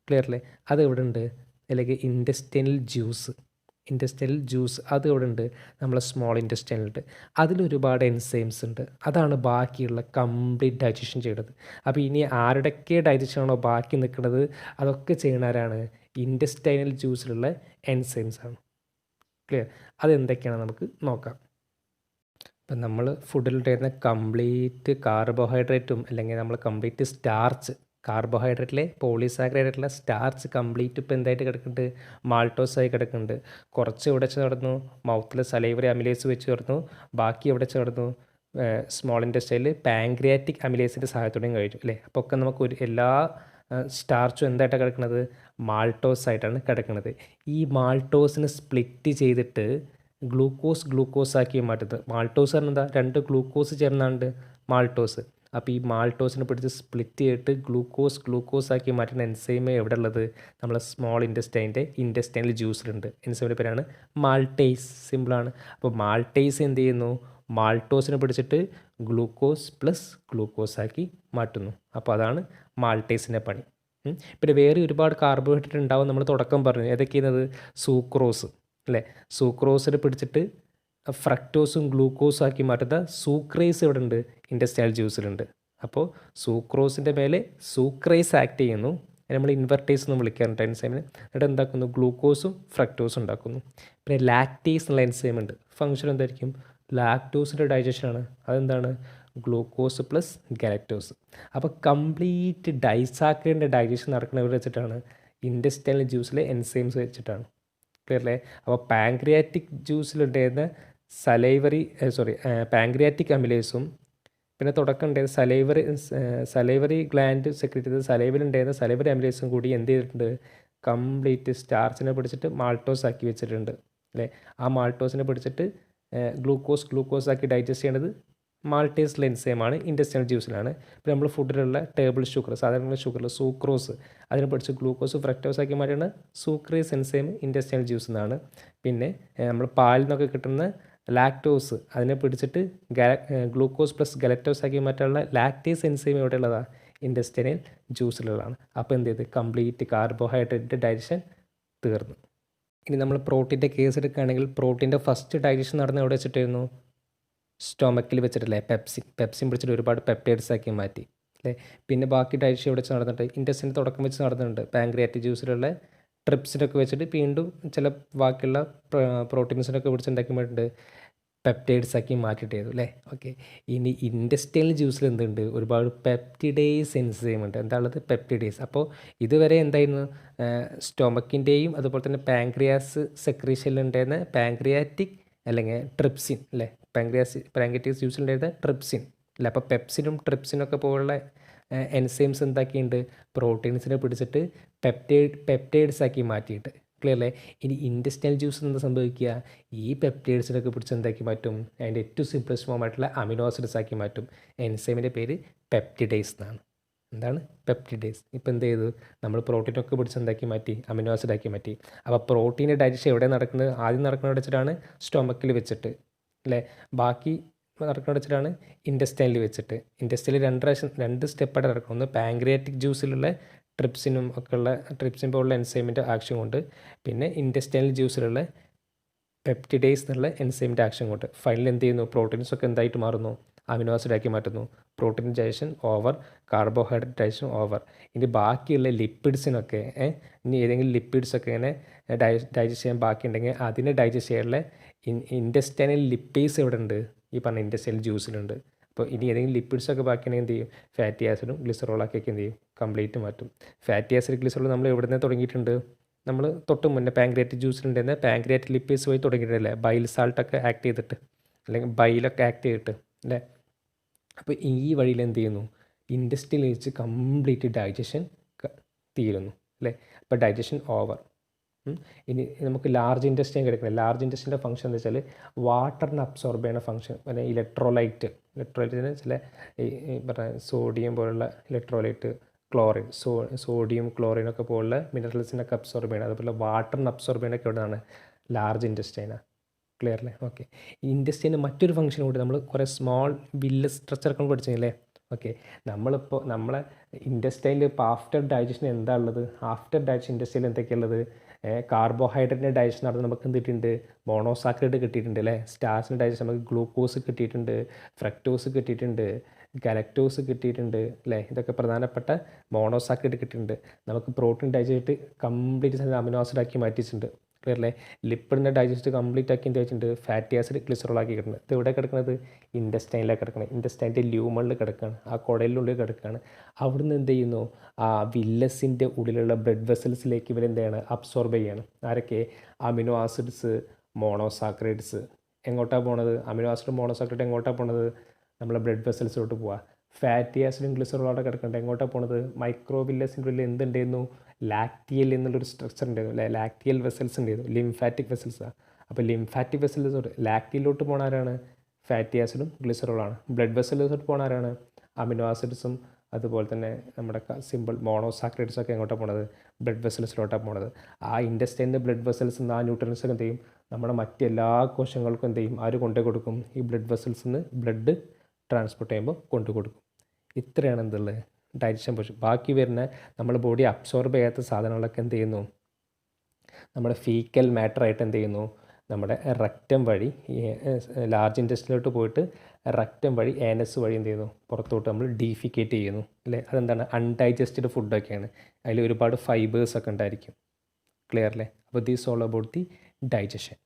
ക്ലിയർ അല്ലേ. അത് ഇവിടെ ഉണ്ട്. അല്ലെങ്കിൽ ഇൻറ്റസ്റ്റൈനൽ ജ്യൂസ് അത് ഇവിടെ ഉണ്ട്, നമ്മളെ സ്മോൾ ഇൻറ്റസ്റ്റൈനിലുണ്ട്. അതിലൊരുപാട് എൻസൈംസ് ഉണ്ട്. അതാണ് ബാക്കിയുള്ള കംപ്ലീറ്റ് ഡൈജഷൻ ചെയ്യുന്നത്. അപ്പോൾ ഇനി ആരുടെയൊക്കെ ഡൈജഷനാണോ ബാക്കി നിൽക്കുന്നത് അതൊക്കെ ചെയ്യണവരാണ് ഇൻറ്റസ്റ്റൈനൽ ജ്യൂസിലുള്ള എൻസൈംസ് ആണ്. ക്ലിയർ. അതെന്തൊക്കെയാണ് നമുക്ക് നോക്കാം. ഇപ്പം നമ്മൾ ഫുഡിലുണ്ടായിരുന്ന കംപ്ലീറ്റ് കാർബോഹൈഡ്രേറ്റും അല്ലെങ്കിൽ നമ്മൾ കംപ്ലീറ്റ് സ്റ്റാർച്ച്, കാർബോഹൈഡ്രേറ്റിലെ പോളിസാക്കറൈഡ് ആയിട്ടുള്ള സ്റ്റാർച്ച് കംപ്ലീറ്റ് ഇപ്പോൾ എന്തായിട്ട് കിടക്കുന്നുണ്ട്? മാൾട്ടോസായി കിടക്കുന്നുണ്ട്. കുറച്ച് എവിടെ വെച്ച് നടന്നു? മൗത്തിൽ സലൈവറി അമിലേസ് വെച്ച് നടന്നു. ബാക്കി എവിടെ വെച്ച് നടന്നു? സ്മോൾ ഇൻറ്റസ്റ്റൈനിൽ പാങ്ക്രിയാറ്റിക് അമിലേസിൻ്റെ സഹായത്തോടെയും കഴിച്ചു അല്ലേ. അപ്പോൾ ഒക്കെ നമുക്ക് എല്ലാ സ്റ്റാർച്ചും എന്തായിട്ടാണ് കിടക്കുന്നത്? മാൾട്ടോസ് ആയിട്ടാണ് കിടക്കുന്നത്. ഈ മാൾട്ടോസിനെ സ്പ്ലിറ്റ് ചെയ്തിട്ട് ഗ്ലൂക്കോസ് ആക്കി മാറ്റുന്നത്. മാൾട്ടോസ് പറഞ്ഞാൽ എന്താ? 2 ഗ്ലൂക്കോസ് ചേർന്നാണ്ട് മാൾട്ടോസ്. അപ്പോൾ ഈ മാൾട്ടോസിനെ പിടിച്ച് സ്പ്ലിറ്റ് ചെയ്തിട്ട് ഗ്ലൂക്കോസ് ആക്കി മാറ്റുന്ന എൻസൈം എവിടെ ഉള്ളത്? നമ്മളെ സ്മോൾ ഇൻറ്റസ്റ്റൈനൽ ജ്യൂസിലുണ്ട്. എൻസൈമിൻ്റെ പേരാണ് മാൾട്ടേസ്. സിമ്പിളാണ്. അപ്പോൾ മാൾട്ടേസ് എന്ത് ചെയ്യുന്നു? മാൾട്ടോസിനെ പിടിച്ചിട്ട് ഗ്ലൂക്കോസ് ആക്കി മാറ്റുന്നു. അപ്പോൾ അതാണ് മാൾട്ടേസിൻ്റെ പണി. പിന്നെ വേറെ ഒരുപാട് കാർബോഹൈഡ്രേറ്റ് ഉണ്ടാവും. നമ്മൾ തുടക്കം പറഞ്ഞു ഏതൊക്കെയാണത്? സൂക്രോസ് അല്ലേ. സൂക്രോസിനെ പിടിച്ചിട്ട് ഫ്രക്ടോസും ഗ്ലൂക്കോസും ആക്കി മാറ്റുന്ന സൂക്രേസ് ഇവിടെ ഉണ്ട്, ഇൻറ്റസ്റ്റൈനൽ ജ്യൂസിലുണ്ട്. അപ്പോൾ സൂക്രോസിൻ്റെ മേലെ സൂക്രേസ് ആക്ട് ചെയ്യുന്നു. നമ്മൾ ഇൻവെർട്ടേസ് എന്ന് വിളിക്കാറുണ്ട് എൻസൈമിന്. എന്നിട്ട് എന്താക്കുന്നു? ഗ്ലൂക്കോസും ഫ്രക്ടോസും ഉണ്ടാക്കുന്നു. പിന്നെ ലാക്ടേസ് എന്നുള്ള എൻസൈം ഉണ്ട്. ഫംഗ്ഷൻ എന്തായിരിക്കും? ലാക്ടോസിൻ്റെ ഡൈജഷനാണ്. അതെന്താണ്? Glucose plus galactose. അപ്പോൾ കംപ്ലീറ്റ് ഡൈസാക്കറിൻ്റെ ഡൈജഷൻ നടക്കുന്നത് വെച്ചിട്ടാണ്? ഇൻറ്റസ്റ്റൈനൽ ജ്യൂസിലെ എൻസൈംസ് വെച്ചിട്ടാണ്. ക്ലിയർ അല്ലേ. അപ്പോൾ പാങ്ക്രിയാറ്റിക് ജ്യൂസിലുണ്ടായിരുന്ന പാങ്ക്രിയാറ്റിക് അമിലേസും പിന്നെ തുടക്കം ഉണ്ടായിരുന്ന സലൈവറി ഗ്ലാൻഡ് സെക്രീറ്റ് ചെയ്ത് സലൈവറിലുണ്ടായിരുന്ന സലൈവറി അമിലേസും കൂടി എന്ത് ചെയ്തിട്ടുണ്ട്? കംപ്ലീറ്റ് സ്റ്റാർച്ചിനെ പിടിച്ചിട്ട് മാൾട്ടോസ് ആക്കി വെച്ചിട്ടുണ്ട് അല്ലേ. ആ മാൾട്ടോസിനെ പിടിച്ചിട്ട് ഗ്ലൂക്കോസ് ആക്കി ഡൈജസ്റ്റ് ചെയ്യേണ്ടത് മാൾട്ടേസ് എൻസൈമാണ്, ഇൻറ്റസ്റ്റൈനൽ ജ്യൂസിലാണ്. ഇപ്പോൾ നമ്മൾ ഫുഡിലുള്ള ടേബിൾ ഷുഗർ, സാധാരണ ഷുഗറിൽ സൂക്രോസ്, അതിനെ പിടിച്ച് ഗ്ലൂക്കോസ് ഫ്രക്ടോസ് ആക്കി മാറ്റുന്ന സൂക്രേസ് എൻസൈം ഇൻറ്റസ്റ്റൈനൽ ജ്യൂസ് എന്നാണ്. പിന്നെ നമ്മൾ പാലിൽ നിന്നൊക്കെ കിട്ടുന്ന ലാക്ടോസ്, അതിനെ പിടിച്ചിട്ട് ഗ്ലൂക്കോസ് പ്ലസ് ഗലക്ടോസ് ആക്കി മാറ്റാനുള്ള ലാക്ടേസ് എൻസൈം എവിടെയുള്ളതാണ്? ഇൻറ്റസ്റ്റൈനൽ ജ്യൂസിലുള്ളതാണ്. അപ്പോൾ എന്ത് ചെയ്ത്? കംപ്ലീറ്റ് കാർബോഹൈഡ്രേറ്റ് ഡൈജഷൻ തീർന്നു. ഇനി നമ്മൾ പ്രോട്ടീൻ്റെ കേസ് എടുക്കുകയാണെങ്കിൽ പ്രോട്ടീൻ്റെ ഫസ്റ്റ് ഡൈജഷൻ നടന്ന എവിടെ വെച്ചിട്ടായിരുന്നു? സ്റ്റൊമക്കിൽ വെച്ചിട്ടല്ലേ. പെപ്സിൻ പിടിച്ചിട്ട് ഒരുപാട് പെപ്റ്റൈഡ്സ് ആക്കി മാറ്റി അല്ലേ. പിന്നെ ബാക്കി ഡൈജഷൻ എവിടെ വെച്ച് നടന്നിട്ട്? ഇൻറ്റസ്റ്റൈനിൽ തുടക്കം വെച്ച് നടന്നിട്ടുണ്ട്. പാങ്ക്രിയാറ്റിക് ജ്യൂസിലുള്ള ട്രിപ്സിനൊക്കെ വെച്ചിട്ട് വീണ്ടും ചില ബാക്കിയുള്ള പ്രോട്ടീൻസിനൊക്കെ പിടിച്ചുണ്ടാക്കി മാറ്റിയിട്ട് പെപ്റ്റൈഡ്സ് ആക്കി മാറ്റിയിട്ട് ചെയ്തു അല്ലേ. ഓക്കെ, ഇനി ഇൻറ്റസ്റ്റൈനൽ ജ്യൂസിൽ എന്തുണ്ട്? ഒരുപാട് പെപ്റ്റിഡേസ് എൻസൈം ഉണ്ട്. എന്താണുള്ളത്? പെപ്റ്റിഡേസ്. അപ്പോൾ ഇതുവരെ എന്തായിരുന്നു? സ്റ്റൊമക്കിൻ്റെയും അതുപോലെ തന്നെ പാങ്ക്രിയാസ് സെക്രീഷനിലുണ്ടായിരുന്ന പാങ്ക്രിയാറ്റിക് അല്ലെങ്കിൽ ട്രിപ്സിൻ അല്ലേ. പാങ്ക്രിയാറ്റിക് ജ്യൂസിലുണ്ടായിരുന്ന ട്രിപ്സിൻ അല്ല. അപ്പോൾ പെപ്സിനും ട്രിപ്സിനൊക്കെ പോലുള്ള എൻസൈംസ് എന്താക്കിയിട്ടുണ്ട്, പ്രോട്ടീൻസിനെ പിടിച്ചിട്ട് പെപ്റ്റൈഡ്സ് ആക്കി മാറ്റിയിട്ട്. ക്ലിയർ അല്ലേ? ഇനി ഇൻറ്റെസ്റ്റൈനൽ ജ്യൂസ് എന്താ സംഭവിക്കുക, ഈ പെപ്റ്റൈഡ്സിനൊക്കെ പിടിച്ച് എന്താക്കി മാറ്റും, അതിൻ്റെ ഏറ്റവും സിംപ്ലസ്റ്റ് ഫോം ആയിട്ടുള്ള അമിനോ ആസിഡ്സ് ആക്കി മാറ്റും. എൻസൈമിൻ്റെ പേര് പെപ്റ്റിഡേസ് എന്നാണ്. എന്താണ്? പെപ്റ്റിഡേസ്. ഇപ്പോൾ എന്ത് ചെയ്തു, നമ്മൾ പ്രോട്ടീനൊക്കെ പിടിച്ച് എന്താക്കി മാറ്റി, അമിനോ ആസിഡ് ആക്കി മാറ്റി. അപ്പോൾ പ്രോട്ടീൻ്റെ ഡൈജഷൻ എവിടെ നടക്കുന്നത്, ആദ്യം നടക്കുന്നത് വെച്ചിട്ടാണ് സ്റ്റൊമക്കിൽ വെച്ചിട്ട് അല്ലേ. ബാക്കി നടക്കുന്നത് വെച്ചിട്ടാണ് ഇൻറ്റെസ്റ്റൈനിൽ വെച്ചിട്ട്. ഇൻറ്റെസ്റ്റൈനിൽ രണ്ട് സ്റ്റെപ്പായിട്ട് നടക്കണം. ഒന്ന് പാങ്ക്രിയാറ്റിക് ജ്യൂസിലുള്ള ട്രിപ്സിനും പോലുള്ള എൻസൈമിൻ്റെ ആക്ഷൻ കൊണ്ട്, പിന്നെ ഇൻറ്റെസ്റ്റൈനൽ ജ്യൂസിലുള്ള പെപ്റ്റിഡേസ് എന്നുള്ള എൻസൈമിൻ്റെ ആക്ഷൻ കൊണ്ട് ഫൈനൽ എന്ത് ചെയ്യുന്നു, പ്രോട്ടീൻസൊക്കെ എന്തായിട്ട് മാറുന്നു, അമിനോ ആസിഡ് ആക്കി മാറ്റുന്നു. Protein digestion over, carbohydrate digestion over. ഇനി ബാക്കിയുള്ള ലിപ്പിഡ്സിനൊക്കെ ഇനി ഏതെങ്കിലും ലിപ്പിഡ്സൊക്കെ ഇങ്ങനെ ഡൈജസ്റ്റ് ചെയ്യാൻ ബാക്കിയുണ്ടെങ്കിൽ അതിനെ ഡൈജസ്റ്റ് ചെയ്യാനുള്ള ഇൻറ്റെസ്റ്റൈനൽ ലിപ്പേസ് എവിടെ ഉണ്ട്, ഈ പറഞ്ഞ ഇൻറ്റെസ്റ്റൈനൽ ജ്യൂസിലുണ്ട്. അപ്പോൾ ഇനി ഏതെങ്കിലും ലിപ്പിഡ്സൊക്കെ ബാക്കിയാണെങ്കിൽ എന്ത് ചെയ്യും, ഫാറ്റി ആസിഡും ഗ്ലിസറോളൊക്കെ എന്ത് ചെയ്യും, കംപ്ലീറ്റ് മാറ്റും. ഫാറ്റി ആസിഡ് ഗ്ലിസറോൾ നമ്മൾ എവിടെ നിന്ന് തുടങ്ങിയിട്ടുണ്ട്, നമ്മൾ തൊട്ട് മുന്നേ പാങ്ക്രിയാറ്റിക് ജ്യൂസിലുണ്ടെന്ന് പാങ്ക്രിയാറ്റിക് ലിപ്പേസ് വഴി തുടങ്ങിയിട്ടല്ലേ, ബൈൽ സാൾട്ടൊക്കെ ആക്ട് ചെയ്തിട്ട്, അല്ലെങ്കിൽ ബൈലൊക്കെ ആക്ട് ചെയ്തിട്ട് അല്ലേ. അപ്പോൾ ഈ വഴിയിൽ എന്ത് ചെയ്യുന്നു, ഇൻറ്റെസ്റ്റൈനിൽ വെച്ച് കംപ്ലീറ്റ് ഡൈജഷൻ തീരുന്നു അല്ലേ. അപ്പോൾ ഡൈജഷൻ ഓവർ. ഇനി നമുക്ക് ലാർജ് ഇൻറ്റെസ്റ്റൈൻ കിടക്കുന്നത്. ലാർജ് ഇൻറ്റെസ്റ്റൈൻ്റെ ഫംഗ്ഷൻ എന്ന് വെച്ചാൽ വാട്ടറിനെ അബ്സോർബ് ചെയ്യുന്ന ഫംഗ്ഷൻ. പിന്നെ ഇലക്ട്രോലൈറ്റിന് ചില ഈ പറഞ്ഞ സോഡിയം പോലുള്ള ഇലക്ട്രോലൈറ്റ്, ക്ലോറിൻ, സോഡിയം ക്ലോറിനൊക്കെ പോലുള്ള മിനറൽസിനൊക്കെ അബ്സോർബ് ചെയ്യണം. അതുപോലെ വാട്ടറിന് അബ്സോർബ് ചെയ്യണമൊക്കെ എവിടെയാണ്, ലാർജ് ഇൻറ്റെസ്റ്റൈനാണ്. ക്ലിയർ അല്ലേ? ഓക്കെ. ഈ ഇൻറ്റെസ്റ്റൈന് മറ്റൊരു ഫംഗ്ഷൻ കൂടി നമ്മൾ കുറേ സ്മോൾ വില്ല സ്ട്രക്ചറൊക്കെ പഠിച്ചില്ലേ. ഓക്കെ. നമ്മളിപ്പോൾ നമ്മളെ ഇൻറ്റെസ്റ്റൈനിൽ ഇപ്പോൾ ആഫ്റ്റർ ഡൈജഷൻ എന്താ ഉള്ളത്, ആഫ്റ്റർ ഡൈജഷൻ ഇൻറ്റെസ്റ്റൈനിൽ എന്തൊക്കെയുള്ളത്, കാർബോഹൈഡ്രേറ്റിൻ്റെ ഡൈജഷൻ നടന്ന് നമുക്ക് എന്ത് കിട്ടിയിട്ടുണ്ട്, മോണോസാക്രൈഡ് കിട്ടിയിട്ടുണ്ട് അല്ലേ. സ്റ്റാർച്ചിൻ്റെ ഡൈജഷൻ നമുക്ക് ഗ്ലൂക്കോസ് കിട്ടിയിട്ടുണ്ട്, ഫ്രക്ടോസ് കിട്ടിയിട്ടുണ്ട്, ഗലക്ടോസ് കിട്ടിയിട്ടുണ്ട് അല്ലേ. ഇതൊക്കെ പ്രധാനപ്പെട്ട മോണോസാക്രൈഡ് കിട്ടിയിട്ടുണ്ട്. നമുക്ക് protein digest complete amino acid ആക്കി മാറ്റിയിട്ടുണ്ട്. ക്ലിയർ അല്ലേ. ലിപ്പിഡിൻ്റെ ഡൈജസ്റ്റ് കംപ്ലീറ്റ് ആക്കി എന്ത് വെച്ചിട്ടുണ്ട്, ഫാറ്റി ആസിഡ് ഗ്ലിസറോൾ ആക്കി കിട്ടുന്നത്. ഇത് എവിടെ കിടക്കുന്നത്, ഇൻറ്റെസ്റ്റൈനിലാണ് കിടക്കുന്നത്. ഇൻറ്റെസ്റ്റൈൻ്റെ ല്യൂമണിൽ കിടക്കുകയാണ്, ആ കുടലിനുള്ളിൽ കിടക്കുകയാണ്. അവിടുന്ന് എന്ത് ചെയ്യുന്നു, ആ വില്ലസിൻ്റെ ഉള്ളിലുള്ള ബ്ലഡ് വെസൽസിലേക്ക് ഇവരെന്ത് ചെയ്യാണ്, അബ്സോർബ് ചെയ്യാണ്. ആരൊക്കെ, അമിനോ ആസിഡ്സ്, മോണോസാക്രൈഡ്സ്. എങ്ങോട്ടാണ് പോണത്, അമിനോ ആസിഡ് മോണോസാക്രൈഡ് എങ്ങോട്ടാണ് പോണത്, നമ്മളെ ബ്ലഡ് വെസൽസിലോട്ട് പോവുക. ഫാറ്റി ആസിഡും ഗ്ലിസറോളോടെ കിടക്കേണ്ടത് എങ്ങോട്ടാണ് പോണത്, മൈക്രോവില്ലസിൻ്റെ ഉള്ളിൽ എന്തുണ്ടായിരുന്നു, ലാക്റ്റിയൽ എന്നുള്ളൊരു സ്ട്രക്ചർ ഉണ്ടായിരുന്നു അല്ലേ. ലാക്റ്റിയൽ വെസൽസ് ഉണ്ടായിരുന്നു, ലിംഫാറ്റിക് വെസൽസാണ്. അപ്പോൾ ലിംഫാറ്റിക് വെസൽസ് ലാക്റ്റിയിലോട്ട് പോണ ആരാണ്, ഫാറ്റി ആസിഡും ഗ്ലിസറോളാണ്. ബ്ലഡ് വെസലിലോട്ട് പോണ ആരാണ്, അമിനോ ആസിഡ്സും അതുപോലെ തന്നെ നമ്മുടെ സിമ്പിൾ മോണോസാക്രൈഡ്സ് ഒക്കെ എങ്ങോട്ടാണ് പോണത്, ബ്ലഡ് വെസൽസിലോട്ടാണ് പോണത്. ആ ഇൻറ്റെസ്റ്റൈനിൻ്റെ ബ്ലഡ് വെസൽസ് നിന്ന് ആ ന്യൂട്രിയൻസ് എന്ത് ചെയ്യും, നമ്മുടെ മറ്റെല്ലാ കോശങ്ങൾക്കും എന്ത് ചെയ്യും, ആര് കൊണ്ടു കൊടുക്കും, ഈ ബ്ലഡ് വെസൽസിൽ നിന്ന് ബ്ലഡ് ട്രാൻസ്പോർട്ട് ചെയ്യുമ്പോൾ കൊണ്ടു കൊടുക്കും. ഇത്രയാണ് എന്തുള്ളത്, ഡൈജഷൻ പൊസിഷൻ. ബാക്കി വരുന്ന നമ്മുടെ ബോഡി അബ്സോർബ് ചെയ്യാത്ത സാധനങ്ങളൊക്കെ എന്ത് ചെയ്യുന്നു, നമ്മുടെ ഫീക്കൽ മാറ്ററായിട്ട് എന്ത് ചെയ്യുന്നു, നമ്മുടെ റെക്റ്റം വഴി ലാർജ് ഇൻറ്റെസ്റ്റൈനിലോട്ട് പോയിട്ട് റെക്റ്റം വഴി ആനസ് വഴി എന്ത് ചെയ്യുന്നു, പുറത്തോട്ട് നമ്മൾ ഡീഫിക്കേറ്റ് ചെയ്യുന്നു അല്ലേ. അതെന്താണ്, അൺഡൈജസ്റ്റഡ് ഫുഡൊക്കെയാണ്. അതിൽ ഒരുപാട് ഫൈബേഴ്സൊക്കെ ഉണ്ടായിരിക്കും. ക്ലിയർ അല്ലേ. അപ്പോൾ these all about the digestion.